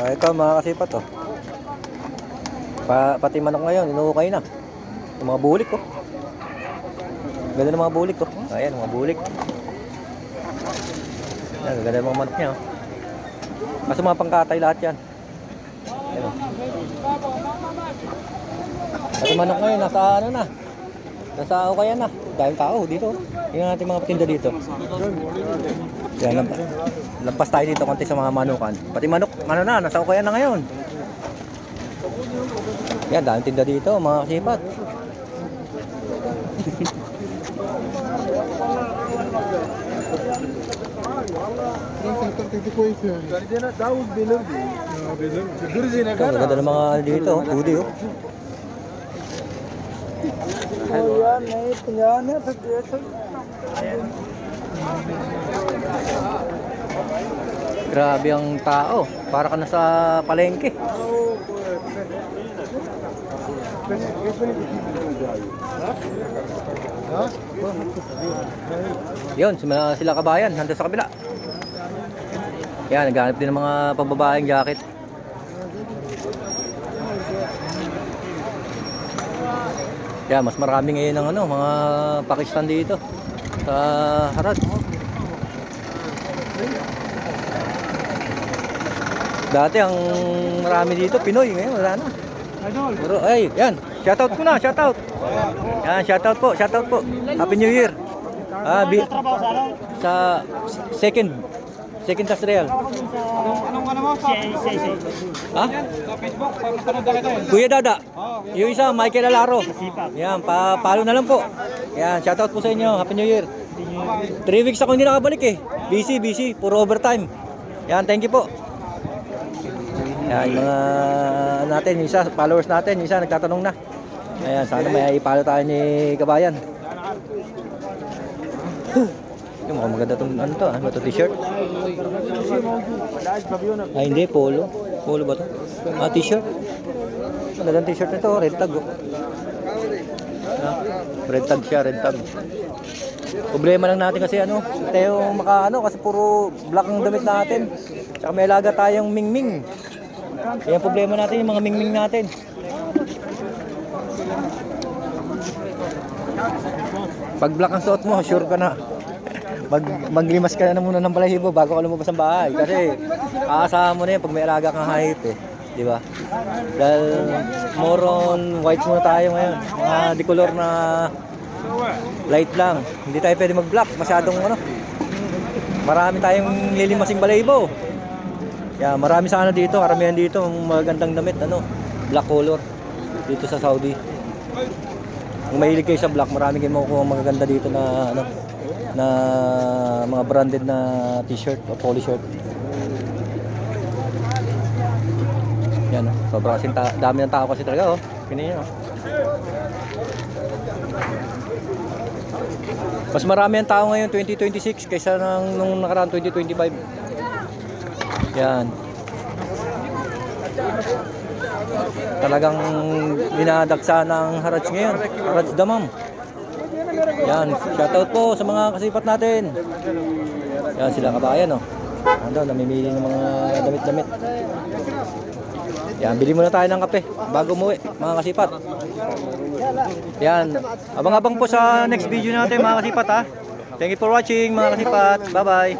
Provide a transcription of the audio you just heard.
Ito mga kasipat oh. Pati manok ngayon, inuukay na. Yung mga bulik oh. Ganda ng mga bulik oh. Ayan, mga bulik. Ayan, ganda ng mga manok niya oh. Kaso mga pangkatay lahat yan. Ayan oh. Pati manok ngayon, nasa ano na. Nasa ukayan na. Dahil tao dito. Yung natin mga patinda dito. Yan, lampas tayo dito konti sa mga manukan. Pati manok, ano na, nasa ukayan na ngayon. Yan, dahil tinda dito, mga kasipat. Ganda ng mga dito, hudi oh. Grabe ang tao, para ka nasa palengke. Yun, sila kabayan, nandun sa kabila. Yan, naghanap din ng mga pambabaeng jacket. Yan, mas marami ngayon ng ano, mga Pakistan dito sa Harad. Dati ang marami dito, Pinoy, ngayon wala na. Pero, ay, yan, shoutout ko na, shoutout. Yan, shoutout po. Happy New Year. Sa second industrial. Anong ano mo? Ha? Sa Facebook, panood na kita eh. Kuya Dada. Yung isa, Michael Alaro. Yan, palo na lang po. Yan, shoutout po sa inyo. Happy New Year. 3 weeks ako hindi nakabalik eh. Busy. Puro overtime. Yan, thank you po. Yan, yung mga natin, yung isa, followers natin, yung isa nagtatanong na. Ayan, sana may ipalo tayo ni Kabayan. Yung mukhang maganda itong ano to, ano to, t-shirt? Ay hindi, polo. Polo ba to? T-shirt. Magandang t-shirt nito, red tag oh. Red tag siya, red tag. Problema lang natin kasi ano, tayo kasi puro black ang damit natin. Tsaka may alaga tayong mingming. Yan problema natin, yung mga mingming natin. Pag black ang suot mo, sure ka na. Maglimas ka na muna ng balahibo bago ka lumabas ng bahay. Kasi aasahan mo na yan pag may alaga kang hayop eh. Di ba? Dahil more on white muna tayo ngayon. Mga decolor na light lang. Hindi tayo pwede mag-black. Masyadong ano. Marami tayong lilimasing balahibo. Yeah, marami sana dito, karamihan dito magandang damit, ano, black color dito sa Saudi. Kung mahilig kayo sa black, marami kayo makukuha magaganda dito na ano, na mga branded na t-shirt o polo shirt. Yan, sobrang dami ng tao kasi talaga, oh. Kiniya, oh. Mas marami ang tao ngayon 2026 kaysa nung nakaraan 2025. Yan. Talagang dinadagsa ng Haraj ngayon. Haraj Damam. Yan. Shoutout po sa mga kasipat natin. Yan sila kabayan, oh. Ando, namimili ng mga damit-damit. Yan, bili muna tayo ng kape bago umuwi, mga kasipat. Yan. Abang-abang po sa next video natin, mga kasipat, ha. Thank you for watching, mga kasipat. Bye-bye.